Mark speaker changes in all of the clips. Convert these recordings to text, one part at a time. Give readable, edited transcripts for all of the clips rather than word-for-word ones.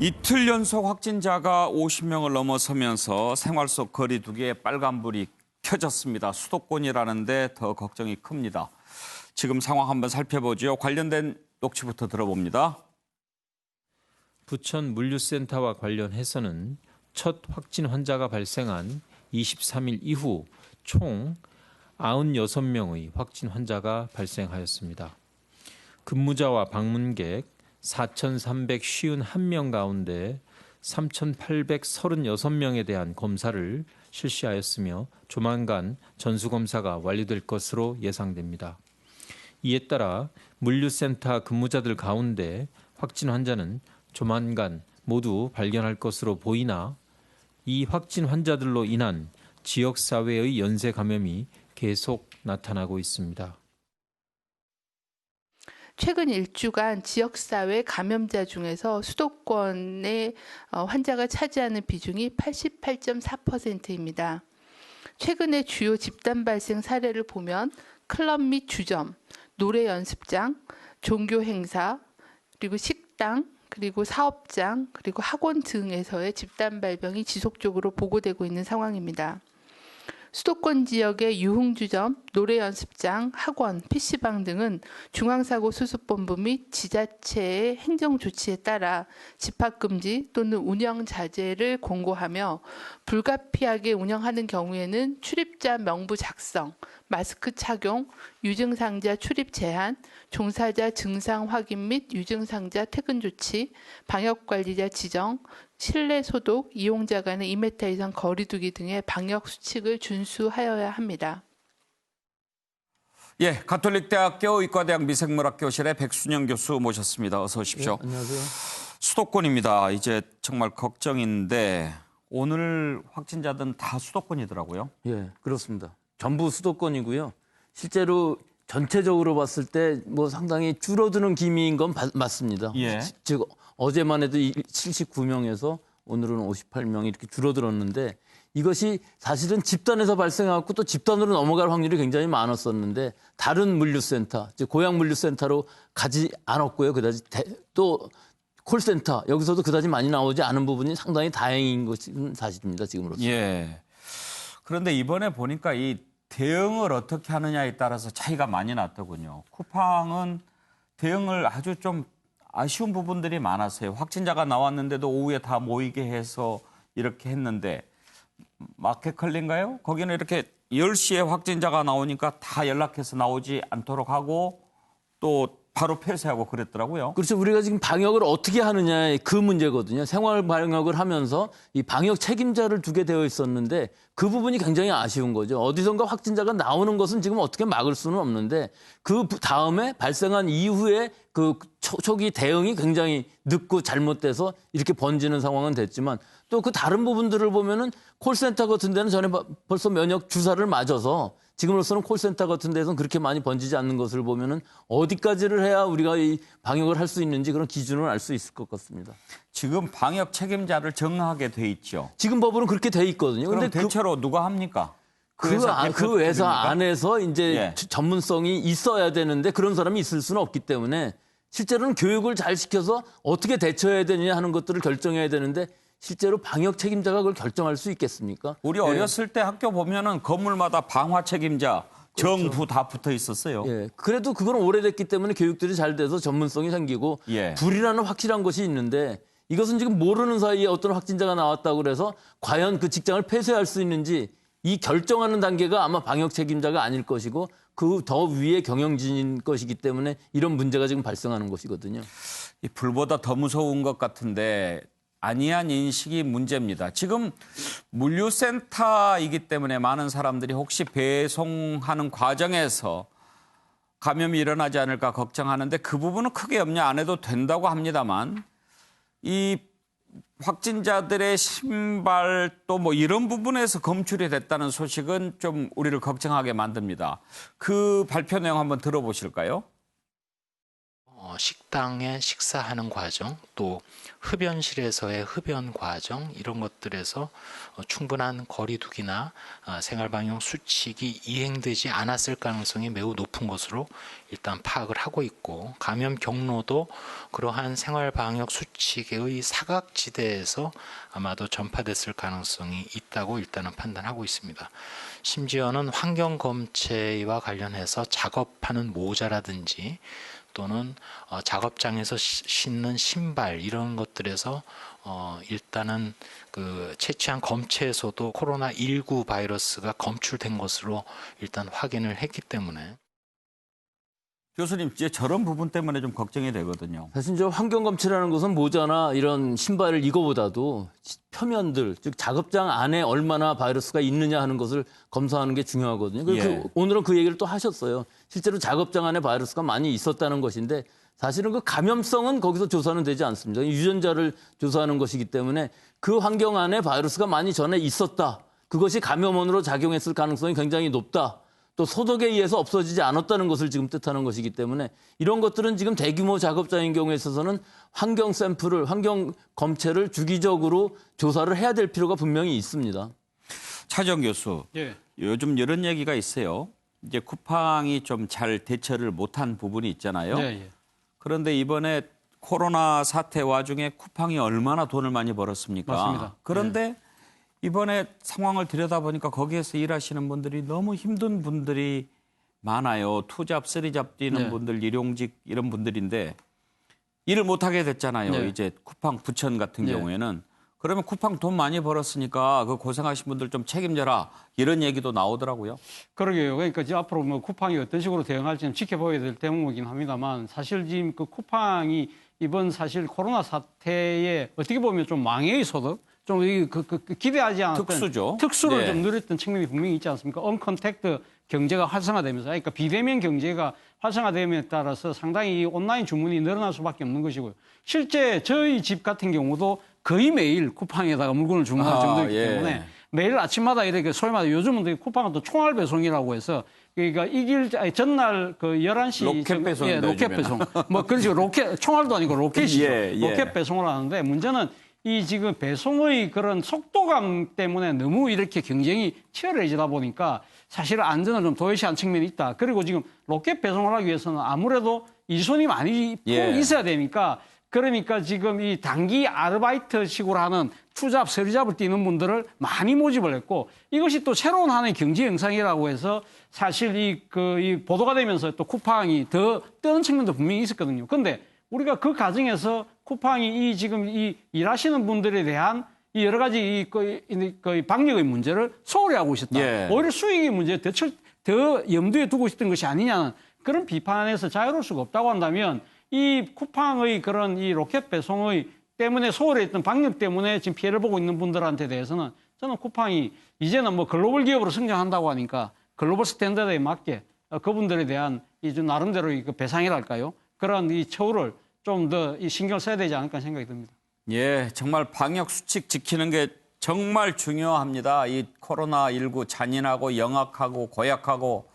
Speaker 1: 이틀 연속 확진자가 50명을 넘어서면서 생활 속 거리 두기에 빨간불이 켜졌습니다. 수도권이라는데 더 걱정이 큽니다. 지금 상황 한번 살펴보죠. 관련된 녹취부터 들어봅니다.
Speaker 2: 부천 물류센터와 관련해서는 첫 확진 환자가 발생한 23일 이후 총 96명의 확진 환자가 발생하였습니다. 근무자와 방문객 4,351명 가운데 3,836명에 대한 검사를 실시하였으며 조만간 전수검사가 완료될 것으로 예상됩니다. 이에 따라 물류센터 근무자들 가운데 확진 환자는 조만간 모두 발견할 것으로 보이나 이 확진 환자들로 인한 지역사회의 연쇄 감염이 계속 나타나고 있습니다.
Speaker 3: 최근 일주간 지역사회 감염자 중에서 수도권의 환자가 차지하는 비중이 88.4%입니다. 최근의 주요 집단 발생 사례를 보면 클럽 및 주점, 노래 연습장, 종교 행사, 그리고 식당, 그리고 사업장, 그리고 학원 등에서의 집단 발병이 지속적으로 보고되고 있는 상황입니다. 수도권 지역의 유흥주점, 노래 연습장, 학원, PC방 등은 중앙사고수습본부 및 지자체의 행정조치에 따라 집합금지 또는 운영 자제를 공고하며 불가피하게 운영하는 경우에는 출입자 명부 작성, 마스크 착용, 유증상자 출입 제한, 종사자 증상 확인 및 유증상자 퇴근 조치, 방역관리자 지정, 실내 소독, 이용자 간의 2m 이상 거리 두기 등의 방역 수칙을 준수하여야 합니다.
Speaker 1: 예, 가톨릭대학교 의과대학 미생물학교실의 백순영 교수 모셨습니다. 어서 오십시오.
Speaker 4: 네, 안녕하세요.
Speaker 1: 수도권입니다. 이제 정말 걱정인데 오늘 확진자들은 다 수도권이더라고요.
Speaker 4: 예, 그렇습니다. 전부 수도권이고요. 실제로 전체적으로 봤을 때 뭐 상당히 줄어드는 기미인 건 맞습니다.
Speaker 1: 예.
Speaker 4: 즉 어제만 해도 79명에서 오늘은 58명 이렇게 줄어들었는데 이것이 사실은 집단에서 발생하고 또 집단으로 넘어갈 확률이 굉장히 많았었는데 다른 물류센터, 즉 고향 물류센터로 가지 않았고요. 그다지 또 콜센터 여기서도 그다지 많이 나오지 않은 부분이 상당히 다행인 것은 사실입니다. 지금으로서.
Speaker 1: 예. 그런데 이번에 보니까 이 대응을 어떻게 하느냐에 따라서 차이가 많이 났더군요. 쿠팡은 대응을 아주 좀 아쉬운 부분들이 많았어요. 확진자가 나왔는데도 오후에 다 모이게 해서 이렇게 했는데 마켓컬리인가요? 거기는 이렇게 10시에 확진자가 나오니까 다 연락해서 나오지 않도록 하고 또 바로 폐쇄하고 그랬더라고요.
Speaker 4: 그렇죠. 우리가 지금 방역을 어떻게 하느냐 그 문제거든요. 생활 방역을 하면서 이 방역 책임자를 두게 되어 있었는데 그 부분이 굉장히 아쉬운 거죠. 어디선가 확진자가 나오는 것은 지금 어떻게 막을 수는 없는데 그 다음에 발생한 이후에 그 초기 대응이 굉장히 늦고 잘못돼서 이렇게 번지는 상황은 됐지만 또 그 다른 부분들을 보면은 콜센터 같은 데는 전에 벌써 면역 주사를 맞아서 지금으로서는 콜센터 같은 데서는 그렇게 많이 번지지 않는 것을 보면은 어디까지를 해야 우리가 이 방역을 할 수 있는지 그런 기준을 알 수 있을 것 같습니다.
Speaker 1: 지금 방역 책임자를 정하게 돼 있죠.
Speaker 4: 지금 법으로는 그렇게 돼 있거든요.
Speaker 1: 그럼
Speaker 4: 근데
Speaker 1: 대체로 누가 합니까?
Speaker 4: 그 회사 안에서 이제
Speaker 1: 예.
Speaker 4: 전문성이 있어야 되는데 그런 사람이 있을 수는 없기 때문에 실제로는 교육을 잘 시켜서 어떻게 대처해야 되느냐 하는 것들을 결정해야 되는데 실제로 방역 책임자가 그걸 결정할 수 있겠습니까?
Speaker 1: 우리 어렸을 때 학교 보면은 건물마다 방화 책임자, 정부 다 붙어 있었어요.
Speaker 4: 예. 그래도 그건 오래됐기 때문에 교육들이 잘 돼서 전문성이 생기고
Speaker 1: 예.
Speaker 4: 불이라는 확실한 것이 있는데 이것은 지금 모르는 사이에 어떤 확진자가 나왔다고 그래서 과연 그 직장을 폐쇄할 수 있는지 이 결정하는 단계가 아마 방역 책임자가 아닐 것이고 그 더 위에 경영진인 것이기 때문에 이런 문제가 지금 발생하는 것이거든요.
Speaker 1: 이 불보다 더 무서운 것 같은데 아니한 인식이 문제입니다. 지금 물류센터이기 때문에 많은 사람들이 혹시 배송하는 과정에서 감염이 일어나지 않을까 걱정하는데 그 부분은 크게 염려 안 해도 된다고 합니다만 이 확진자들의 신발 또 뭐 이런 부분에서 검출이 됐다는 소식은 좀 우리를 걱정하게 만듭니다. 그 발표 내용 한번 들어보실까요?
Speaker 5: 식당에 식사하는 과정, 또 흡연실에서의 흡연 과정 이런 것들에서 충분한 거리두기나 생활방역 수칙이 이행되지 않았을 가능성이 매우 높은 것으로 일단 파악을 하고 있고, 감염 경로도 그러한 생활방역 수칙의 사각지대에서 아마도 전파됐을 가능성이 있다고 일단은 판단하고 있습니다. 심지어는 환경검체와 관련해서 작업하는 모자라든지 또는 작업장에서 신는 신발 이런 것들에서 일단은 그 채취한 검체에서도 코로나19 바이러스가 검출된 것으로 일단 확인을 했기 때문에.
Speaker 1: 교수님, 이제 저런 부분 때문에 좀 걱정이 되거든요.
Speaker 4: 사실 저 환경검체라는 것은 모자나 이런 신발 이거보다도 표면들, 즉 작업장 안에 얼마나 바이러스가 있느냐 하는 것을 검사하는 게 중요하거든요. 그래서
Speaker 1: 예.
Speaker 4: 오늘은 그 얘기를 또 하셨어요. 실제로 작업장 안에 바이러스가 많이 있었다는 것인데 사실은 그 감염성은 거기서 조사는 되지 않습니다. 유전자를 조사하는 것이기 때문에 그 환경 안에 바이러스가 많이 전에 있었다. 그것이 감염원으로 작용했을 가능성이 굉장히 높다. 또 소독에 의해서 없어지지 않았다는 것을 지금 뜻하는 것이기 때문에 이런 것들은 지금 대규모 작업장인 경우에 있어서는 환경 샘플을, 환경 검체를 주기적으로 조사를 해야 될 필요가 분명히 있습니다.
Speaker 1: 차정 교수,
Speaker 6: 예.
Speaker 1: 요즘 이런 얘기가 있어요. 이제 쿠팡이 좀 잘 대처를 못한 부분이 있잖아요.
Speaker 6: 예, 예.
Speaker 1: 그런데 이번에 코로나 사태 와중에 쿠팡이 얼마나 돈을 많이 벌었습니까?
Speaker 6: 맞습니다.
Speaker 1: 그런데 이번에 상황을 들여다보니까 거기에서 일하시는 분들이 너무 힘든 분들이 많아요. 투잡, 쓰리잡 뛰는
Speaker 6: 네.
Speaker 1: 분들, 일용직 이런 분들인데 일을 못하게 됐잖아요.
Speaker 6: 네.
Speaker 1: 이제 쿠팡 부천 같은
Speaker 6: 네.
Speaker 1: 경우에는. 그러면 쿠팡 돈 많이 벌었으니까 그 고생하신 분들 좀 책임져라 이런 얘기도 나오더라고요.
Speaker 6: 그러게요. 그러니까 이제 앞으로 뭐 쿠팡이 어떤 식으로 대응할지는 지켜봐야 될 대목이긴 합니다만, 사실 지금 그 쿠팡이 이번 사실 코로나 사태에 어떻게 보면 좀 망해의 소득, 좀 기대하지 않았던
Speaker 1: 특수죠.
Speaker 6: 특수를
Speaker 1: 네.
Speaker 6: 좀 누렸던 측면이 분명히 있지 않습니까? 언컨택트 경제가 활성화되면서, 그러니까 비대면 경제가 활성화됨에 따라서 상당히 이 온라인 주문이 늘어날 수밖에 없는 것이고요. 실제 저희 집 같은 경우도 거의 매일 쿠팡에다가 물건을 주문할 정도이기
Speaker 1: 예.
Speaker 6: 때문에 매일 아침마다 이렇게 소위 말해 요즘은 쿠팡은 또 총알 배송이라고 해서, 그러니까 전날 그 11시
Speaker 1: 로켓 배송인데,
Speaker 6: 예, 로켓
Speaker 1: 요즘에는.
Speaker 6: 배송. 뭐 그렇죠. 로켓 총알도 아니고 로켓이죠.
Speaker 1: 예, 예.
Speaker 6: 로켓 배송을 하는데 문제는 이 지금 배송의 그런 속도감 때문에 너무 이렇게 경쟁이 치열해지다 보니까 사실 안전을 좀 도외시한 측면이 있다. 그리고 지금 로켓 배송을 하기 위해서는 아무래도 일손이 많이
Speaker 1: 예.
Speaker 6: 있어야 되니까, 그러니까 지금 이 단기 아르바이트식으로 하는 투잡, 서리잡을 뛰는 분들을 많이 모집을 했고, 이것이 또 새로운 하나의 경제 영상이라고 해서 사실 이 보도가 되면서 또 쿠팡이 더 뜨는 측면도 분명히 있었거든요. 근데 우리가 그 과정에서 쿠팡이 지금 일하시는 분들에 대한 이 여러 가지 그 방역의 문제를 소홀히 하고 있었다.
Speaker 1: 예.
Speaker 6: 오히려 수익의 문제에 더 염두에 두고 있었던 것이 아니냐는 그런 비판에서 자유로울 수가 없다고 한다면, 이 쿠팡의 그런 이 로켓 배송의 때문에 소홀히 했던 방역 때문에 지금 피해를 보고 있는 분들한테 대해서는 저는 쿠팡이 이제는 뭐 글로벌 기업으로 성장한다고 하니까 글로벌 스탠다드에 맞게 그분들에 대한 이 좀 나름대로의 그 배상이랄까요? 그런 이 처우를 좀 더 신경을 써야 되지 않을까 생각이 듭니다.
Speaker 1: 예, 정말 방역 수칙 지키는 게 정말 중요합니다. 이 코로나19 잔인하고 영악하고 고약하고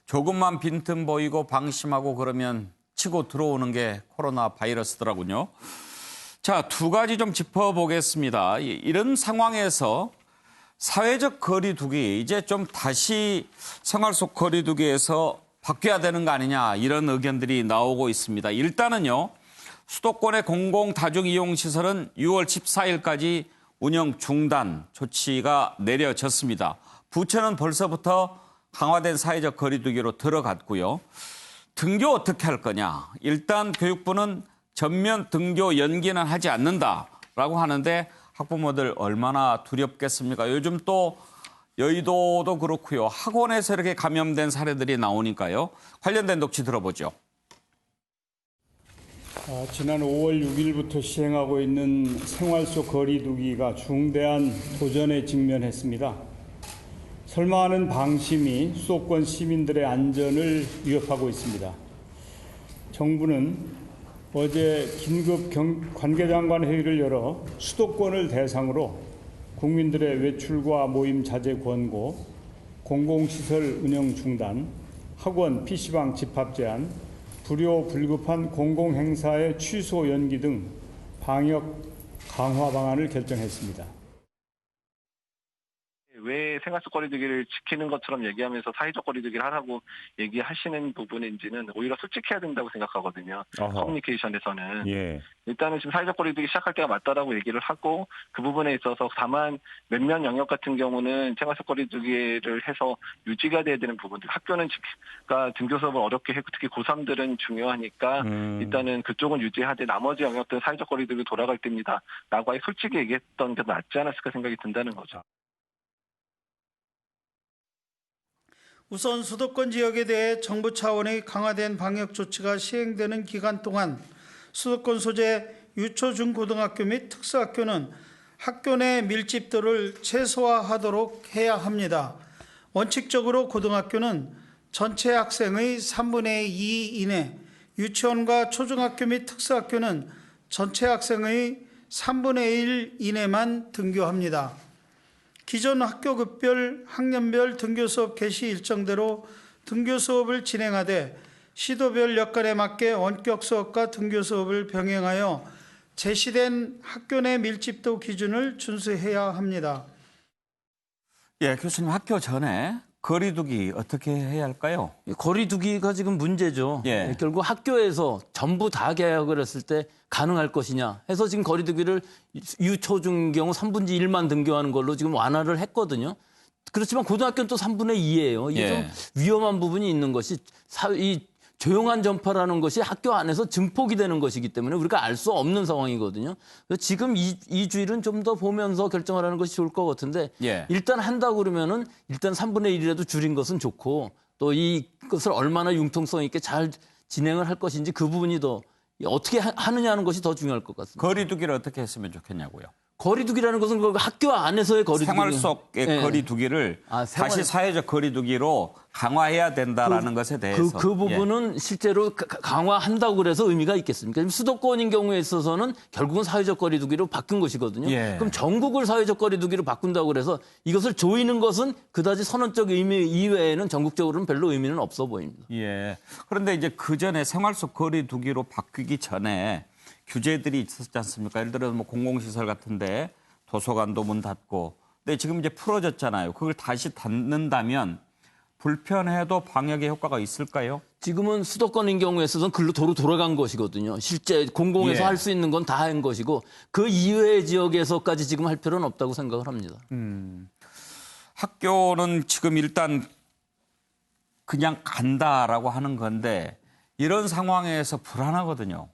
Speaker 1: 조금만 빈틈 보이고 방심하고 그러면 치고 들어오는 게 코로나 바이러스더라고요. 자, 두 가지 좀 짚어보겠습니다. 이런 상황에서 사회적 거리두기 이제 좀 다시 생활 속 거리두기에서 바뀌어야 되는 거 아니냐 이런 의견들이 나오고 있습니다. 일단은요. 수도권의 공공 다중이용시설은 6월 14일까지 운영 중단 조치가 내려졌습니다. 부처는 벌써부터 강화된 사회적 거리두기로 들어갔고요. 등교 어떻게 할 거냐. 일단 교육부는 전면 등교 연기는 하지 않는다라고 하는데 학부모들 얼마나 두렵겠습니까? 요즘 또 여의도도 그렇고요. 학원에서 이렇게 감염된 사례들이 나오니까요. 관련된 녹취 들어보죠.
Speaker 7: 지난 5월 6일부터 시행하고 있는 생활 속 거리두기가 중대한 도전에 직면했습니다. 설마 하는 방심이 수도권 시민들의 안전을 위협하고 있습니다. 정부는 어제 긴급 관계장관 회의를 열어 수도권을 대상으로 국민들의 외출과 모임 자제 권고, 공공시설 운영 중단, 학원 PC방 집합 제한, 불효 불급한 공공행사의 취소 연기 등 방역 강화 방안을 결정했습니다.
Speaker 8: 왜 생활 속 거리두기를 지키는 것처럼 얘기하면서 사회적 거리두기를 하라고 얘기하시는 부분인지는 오히려 솔직해야 된다고 생각하거든요. 커뮤니케이션에서는.
Speaker 1: 예.
Speaker 8: 일단은 지금 사회적 거리두기 시작할 때가 맞다라고 얘기를 하고 그 부분에 있어서 다만 몇몇 영역 같은 경우는 생활 속 거리두기를 해서 유지가 돼야 되는 부분들. 학교는 등교 수업을 어렵게 했고 특히 고3들은 중요하니까 일단은 그쪽은 유지하되 나머지 영역들은 사회적 거리두기 돌아갈 때입니다. 라고 솔직히 얘기했던 게 낫지 않았을까 생각이 든다는 거죠.
Speaker 9: 우선 수도권 지역에 대해 정부 차원의 강화된 방역 조치가 시행되는 기간 동안 수도권 소재 유초 중고등학교 및 특수학교는 학교 내 밀집도를 최소화하도록 해야 합니다. 원칙적으로 고등학교는 전체 학생의 3분의 2 이내, 유치원과 초중학교 및 특수학교는 전체 학생의 3분의 1 이내만 등교합니다. 기존 학교급별, 학년별 등교수업 개시 일정대로 등교수업을 진행하되 시도별 여건에 맞게 원격 수업과 등교수업을 병행하여 제시된 학교 내 밀집도 기준을 준수해야 합니다.
Speaker 1: 예, 교수님 학교 전에 거리두기 어떻게 해야 할까요?
Speaker 4: 거리두기가 지금 문제죠.
Speaker 1: 예.
Speaker 4: 결국 학교에서 전부 다 개학을 했을 때 가능할 것이냐 해서 지금 거리두기를 유초중 경우 3분의 1만 등교하는 걸로 지금 완화를 했거든요. 그렇지만 고등학교는 또 3분의 2예요. 이게
Speaker 1: 예.
Speaker 4: 좀 위험한 부분이 있는 것이 이 조용한 전파라는 것이 학교 안에서 증폭이 되는 것이기 때문에 우리가 알 수 없는 상황이거든요. 그래서 지금 이 주일은 좀 더 보면서 결정하라는 것이 좋을 것 같은데
Speaker 1: 예.
Speaker 4: 일단 한다고 그러면은 일단 3분의 1이라도 줄인 것은 좋고 또 이것을 얼마나 융통성 있게 잘 진행을 할 것인지 그 부분이 더 어떻게 하느냐 하는 것이 더 중요할 것 같습니다.
Speaker 1: 거리두기를 어떻게 했으면 좋겠냐고요?
Speaker 4: 거리두기라는 것은 그 학교 안에서의 거리두기.
Speaker 1: 생활 속의
Speaker 4: 예.
Speaker 1: 거리두기를 다시 사회적 거리두기로 강화해야 된다라는 것에 대해서.
Speaker 4: 그 부분은 실제로 강화한다고 그래서 의미가 있겠습니까? 수도권인 경우에 있어서는 결국은 사회적 거리두기로 바뀐 것이거든요.
Speaker 1: 예.
Speaker 4: 그럼 전국을 사회적 거리두기로 바꾼다고 그래서 이것을 조이는 것은 그다지 선언적 의미 이외에는 전국적으로는 별로 의미는 없어 보입니다.
Speaker 1: 예. 그런데 이제 그 전에 생활 속 거리두기로 바뀌기 전에 규제들이 있었지 않습니까? 예를 들어서 뭐 공공시설 같은데 도서관도 문 닫고. 근데 지금 이제 풀어졌잖아요. 그걸 다시 닫는다면 불편해도 방역에 효과가 있을까요?
Speaker 4: 지금은 수도권인 경우에 있어서는 도로 돌아간 것이거든요. 실제 공공에서
Speaker 1: 예.
Speaker 4: 할 수 있는 건 다 한 것이고 그 이외의 지역에서까지 지금 할 필요는 없다고 생각을 합니다.
Speaker 1: 학교는 지금 일단 그냥 간다라고 하는 건데 이런 상황에서 불안하거든요.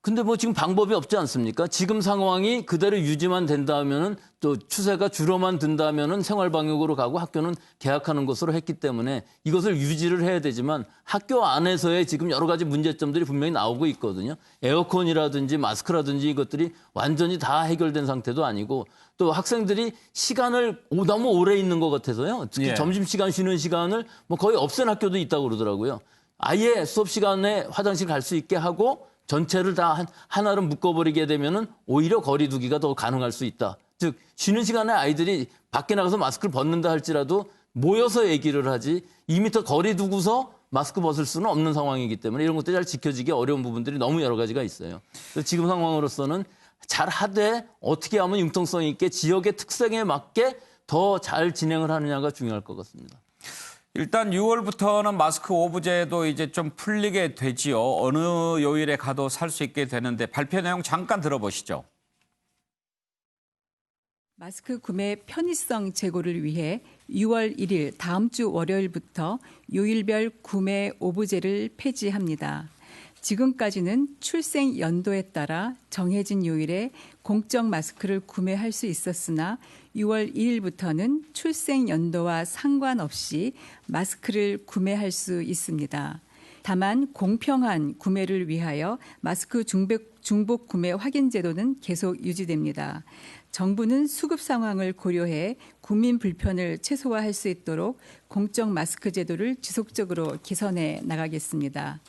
Speaker 4: 근데 뭐 지금 방법이 없지 않습니까? 지금 상황이 그대로 유지만 된다면은 또 추세가 줄어만 든다면은 생활 방역으로 가고 학교는 개학하는 것으로 했기 때문에 이것을 유지를 해야 되지만 학교 안에서의 지금 여러 가지 문제점들이 분명히 나오고 있거든요. 에어컨이라든지 마스크라든지 이것들이 완전히 다 해결된 상태도 아니고 또 학생들이 시간을 너무 오래 있는 것 같아서요. 특히
Speaker 1: 예.
Speaker 4: 점심시간 쉬는 시간을 뭐 거의 없앤 학교도 있다고 그러더라고요. 아예 수업 시간에 화장실 갈 수 있게 하고 전체를 다 하나로 묶어버리게 되면은 오히려 거리두기가 더 가능할 수 있다. 즉 쉬는 시간에 아이들이 밖에 나가서 마스크를 벗는다 할지라도 모여서 얘기를 하지 2m 거리 두고서 마스크 벗을 수는 없는 상황이기 때문에 이런 것들이 잘 지켜지기 어려운 부분들이 너무 여러 가지가 있어요. 그래서 지금 상황으로서는 잘 하되 어떻게 하면 융통성 있게 지역의 특성에 맞게 더 잘 진행을 하느냐가 중요할 것 같습니다.
Speaker 1: 일단 6월부터는 마스크 오부제도 이제 좀 풀리게 되지요. 어느 요일에 가도 살 수 있게 되는데 발표 내용 잠깐 들어보시죠.
Speaker 10: 마스크 구매 편의성 제고를 위해 6월 1일 다음 주 월요일부터 요일별 구매 오부제를 폐지합니다. 지금까지는 출생 연도에 따라 정해진 요일에 공적 마스크를 구매할 수 있었으나 6월 1일부터는 출생 연도와 상관없이 마스크를 구매할 수 있습니다. 다만 공평한 구매를 위하여 마스크 중복 구매 확인 제도는 계속 유지됩니다. 정부는 수급 상황을 고려해 국민 불편을 최소화할 수 있도록 공적 마스크 제도를 지속적으로 개선해 나가겠습니다.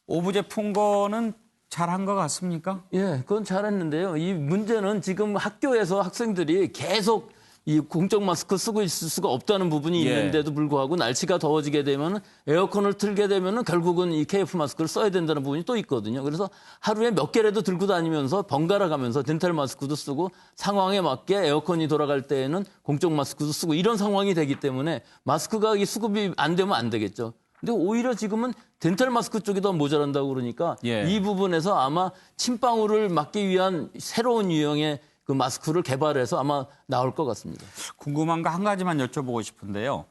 Speaker 1: 오부제 푼 거는 잘한 것 같습니까?
Speaker 4: 예, 그건 잘했는데요. 이 문제는 지금 학교에서 학생들이 계속 이 공적 마스크 쓰고 있을 수가 없다는 부분이
Speaker 1: 예.
Speaker 4: 있는데도 불구하고 날씨가 더워지게 되면 에어컨을 틀게 되면 결국은 이 KF 마스크를 써야 된다는 부분이 또 있거든요. 그래서 하루에 몇 개라도 들고 다니면서 번갈아 가면서 덴탈 마스크도 쓰고 상황에 맞게 에어컨이 돌아갈 때에는 공적 마스크도 쓰고 이런 상황이 되기 때문에 마스크가 이 수급이 안 되면 안 되겠죠. 근데 오히려 지금은 덴탈 마스크 쪽이 더 모자란다고 그러니까
Speaker 1: 예.
Speaker 4: 이 부분에서 아마 침방울을 막기 위한 새로운 유형의 그 마스크를 개발해서 아마 나올 것 같습니다.
Speaker 1: 궁금한 거 한 가지만 여쭤보고 싶은데요.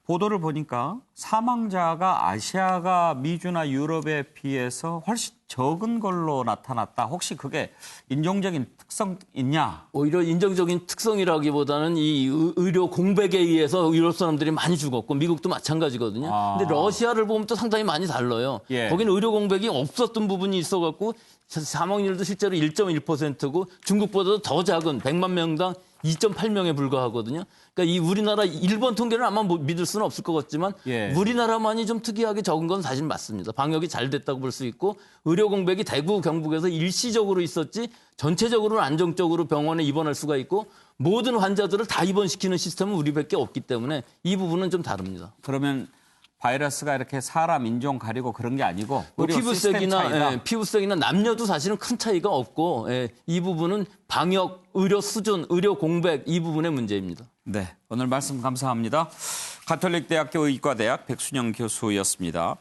Speaker 1: 보도를 보니까 사망자가 아시아가 미주나 유럽에 비해서 훨씬 적은 걸로 나타났다. 혹시 그게 인종적인 특성 있냐?
Speaker 4: 오히려 인종적인 특성이라기보다는 이 의료 공백에 의해서 유럽 사람들이 많이 죽었고 미국도 마찬가지거든요. 근데 러시아를 보면 또 상당히 많이 달라요.
Speaker 1: 예.
Speaker 4: 거기는 의료 공백이 없었던 부분이 있어갖고 사망률도 실제로 1.1%고 중국보다도 더 작은 100만 명당 2.8명에 불과하거든요. 그러니까 이 우리나라 일본 통계는 아마 믿을 수는 없을 것 같지만
Speaker 1: 예.
Speaker 4: 우리나라만이 좀 특이하게 적은 건 사실 맞습니다. 방역이 잘 됐다고 볼 수 있고 의료 공백이 대구, 경북에서 일시적으로 있었지 전체적으로는 안정적으로 병원에 입원할 수가 있고 모든 환자들을 다 입원시키는 시스템은 우리밖에 없기 때문에 이 부분은 좀 다릅니다.
Speaker 1: 그러면 바이러스가 이렇게 사람 인종 가리고 그런 게 아니고
Speaker 4: 뭐
Speaker 1: 의료 시스템 차이다.
Speaker 4: 피부색이나 남녀도 사실은 큰 차이가 없고 이 부분은 방역, 의료 수준, 의료 공백 이 부분의 문제입니다.
Speaker 1: 네, 오늘 말씀 감사합니다. 가톨릭대학교 의과대학 백순영 교수였습니다.